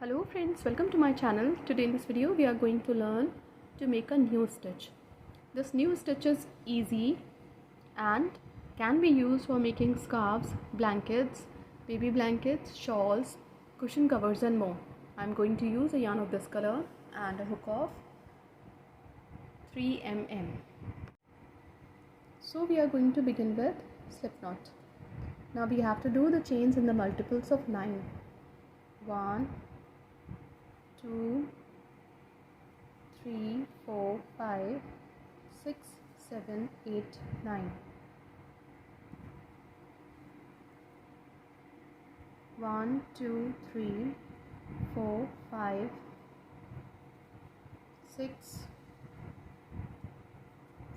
Hello friends, welcome to my channel. Today in this video we are going to learn to make a new stitch. This new stitch is easy and can be used for making scarves, blankets, baby blankets, shawls, cushion covers and more. I am going to use a yarn of this color and a hook of 3 mm. So we are going to begin with slip knot. Now we have to do the chains in the multiples of 9. 1, 2, 3, 4, 5, 6, 7, 8, 9. 1, 2, 3, 4, 5, 6,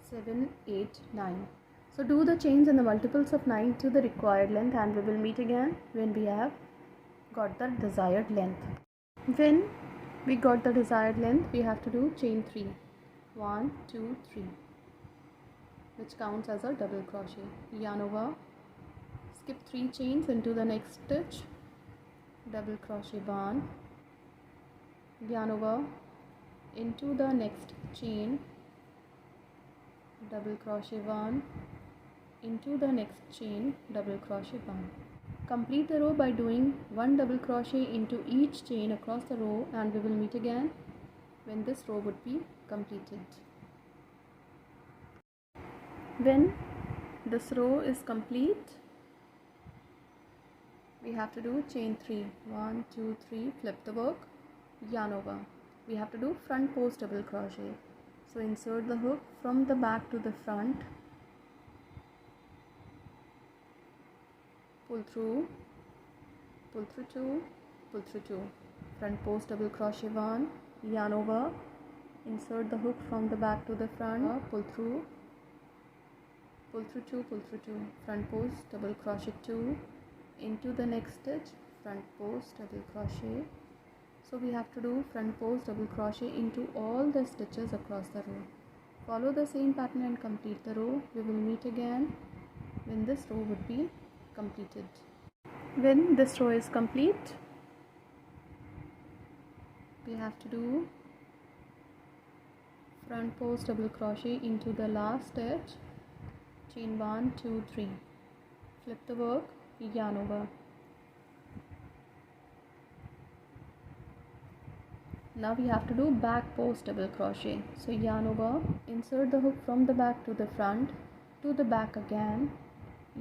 7, 8, 9. So do the chains in the multiples of 9 to the required length, and we will meet again when we have got the desired length. When we got the desired length, we have to do chain 3. 1, 2, 3, which counts as a double crochet. Yarn over, skip 3 chains into the next stitch, double crochet barn, yarn over into the next chain, double crochet barn, into the next chain, double crochet barn. Complete the row by doing 1 double crochet into each chain across the row, and we will meet again when this row would be completed. When this row is complete, we have to do chain 3. 1, 2, 3, flip the work, yarn over. We have to do front post double crochet. So insert the hook from the back to the front, pull through 2, pull through 2, front post double crochet 1, yarn over, insert the hook from the back to the front, pull through 2, front post double crochet 2, into the next stitch, front post double crochet. So we have to do front post double crochet into all the stitches across the row. Follow the same pattern and complete the row. We will meet again when this row would be completed. When this row is complete, we have to do front post double crochet into the last stitch, chain 1, 2, 3, flip the work, yarn over. Now we have to do back post double crochet. So yarn over, insert the hook from the back to the front, to the back again,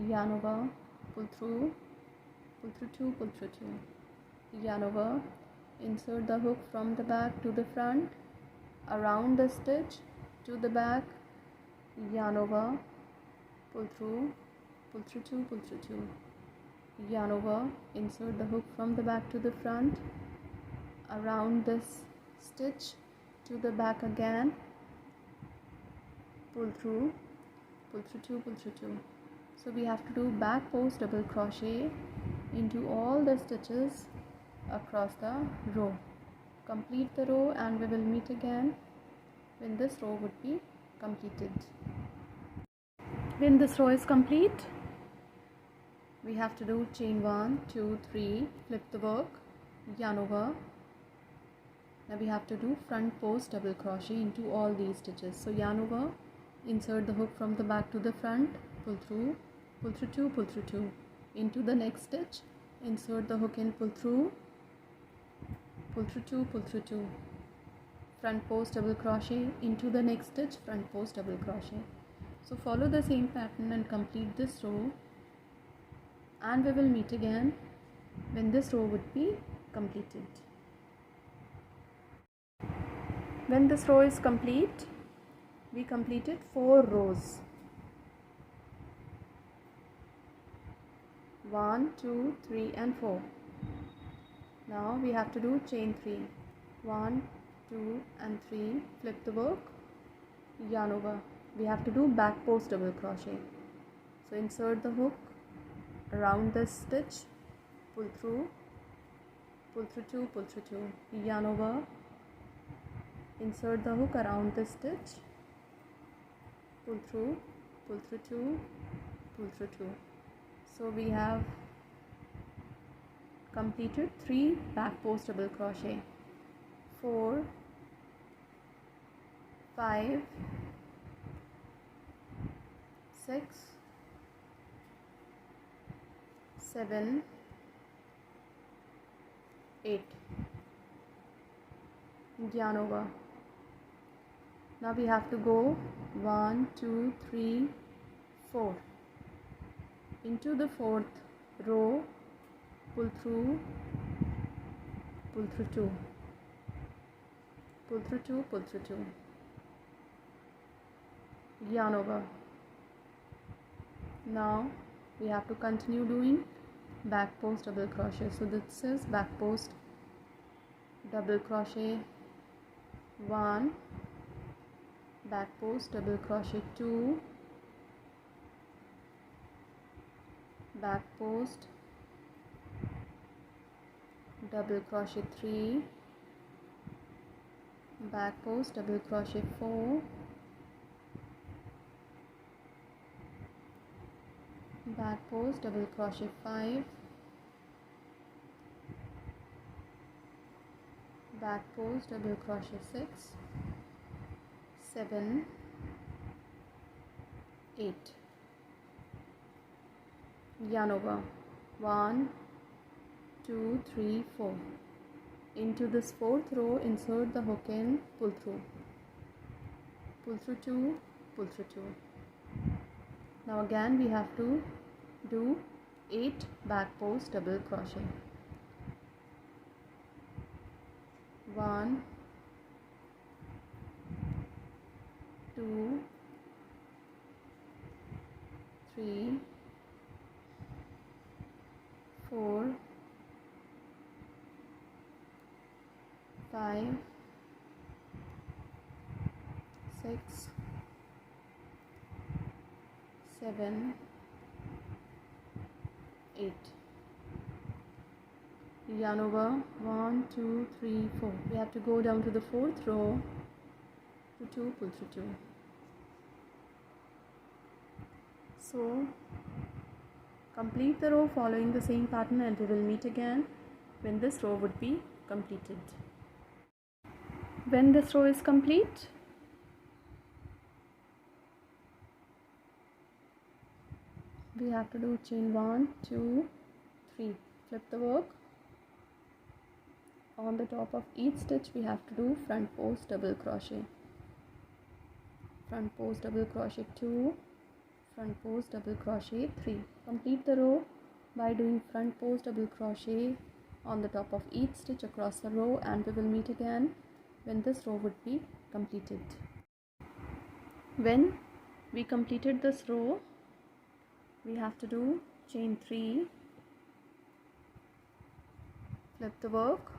yarn over, pull through 2, pull through 2, yarn over, insert the hook from the back to the front, around the stitch, to the back, yarn over, pull through 2, pull through 2, yarn over, insert the hook from the back to the front, around this stitch, to the back again, pull through 2, pull through 2. So we have to do back post double crochet into all the stitches across the row. Complete the row, and we will meet again when this row would be completed. When this row is complete, we have to do chain 1, 2, 3, flip the work, yarn over. Now we have to do front post double crochet into all these stitches. So yarn over, insert the hook from the back to the front, pull through 2, pull through 2, into the next stitch, insert the hook and pull through 2, pull through 2, front post double crochet into the next stitch, front post double crochet. So follow the same pattern and complete this row, and we will meet again when this row would be completed. When this row is complete, we completed 4 rows. 1, 2, 3 and 4. Now we have to do chain 3. 1, 2 and 3, flip the work, yarn over. We have to do back post double crochet. So insert the hook around this stitch, pull through 2, pull through 2, yarn over, insert the hook around the stitch, pull through 2, pull through 2. So we have completed 3 back post double crochet, 4, 5, 6, 7, 8. Yarn over. Now we have to go 1, 2, 3, 4. Into the 4th row, pull through 2, pull through 2, pull through 2. Yarn over. Now we have to continue doing back post double crochet. So this is back post double crochet 1, back post double crochet 2, back post double crochet 3, back post double crochet 4, back post double crochet 5, back post double crochet 6, 7, 8. Yarn over. 1, 2, 3, 4. Into this 4th row, insert the hook in, pull through 2, pull through 2. Now again we have to do 8 back post double crochet. 1, 2, 3, 4, 5, 6, 7, 8. Yarn over. 1, 2, 3, 4. We have to go down to the 4th row, to 2, pull through 2. So complete the row following the same pattern, and we will meet again when this row would be completed. When this row is complete, we have to do chain 1, 2, 3, flip the work. On the top of each stitch we have to do front post double crochet, front post double crochet 2, front post double crochet 3. Complete the row by doing front post double crochet on the top of each stitch across the row, and we will meet again when this row would be completed. When we completed this row, we have to do chain 3, flip the work.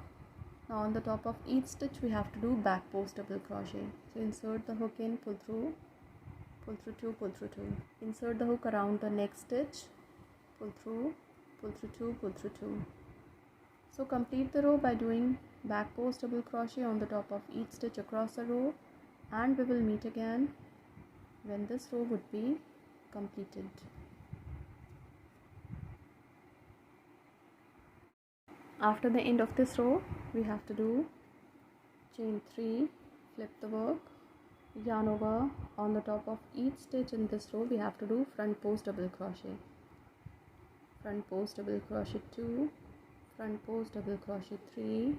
Now on the top of each stitch we have to do back post double crochet. So insert the hook in, pull through 2, pull through 2. Insert the hook around the next stitch, pull through 2, pull through 2. So complete the row by doing back post double crochet on the top of each stitch across the row, and we will meet again when this row would be completed. After the end of this row, we have to do chain 3, flip the work, yarn over. On the top of each stitch in this row we have to do front post double crochet, front post double crochet 2, front post double crochet 3,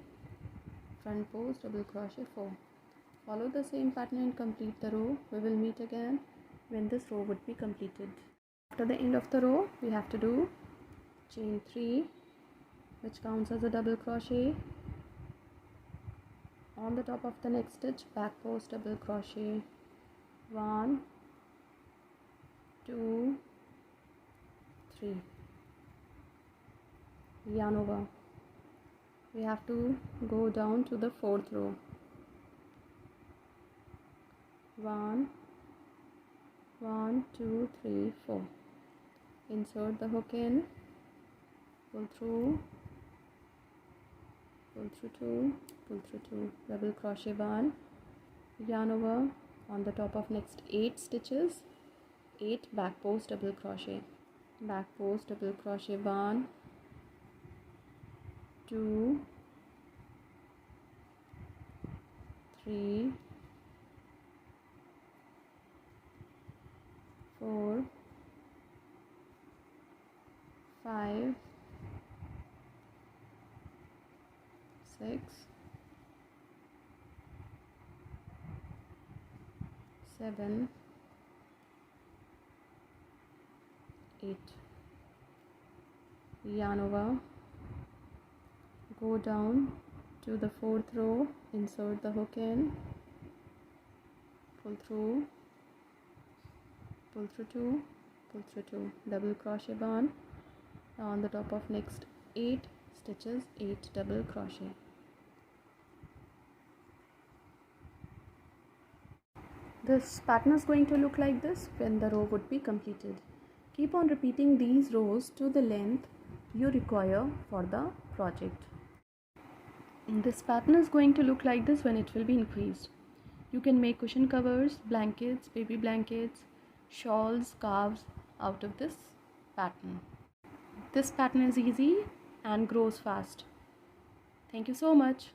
front post double crochet 4. Follow the same pattern and complete the row. We will meet again when this row would be completed. After the end of the row, we have to do chain 3, which counts as a double crochet. On the top of the next stitch, back post double crochet 1, 2, 3. Yarn over. We have to go down to the 4th row. 1, 2, 3, 4. Insert the hook in, pull through 2, pull through 2, double crochet 1, yarn over. On the top of next 8 stitches, 8 back post double crochet, back post double crochet 1, 2, 3, 4, 5, 6, 7, 8. Yarn over, go down to the 4th row, insert the hook in, pull through 2, pull through 2, double crochet barn. Now on the top of next 8 stitches, 8 double crochet. This pattern is going to look like this when the row would be completed. Keep on repeating these rows to the length you require for the project. This pattern is going to look like this when it will be increased. You can make cushion covers, blankets, baby blankets, shawls, scarves out of this pattern. This pattern is easy and grows fast. Thank you so much.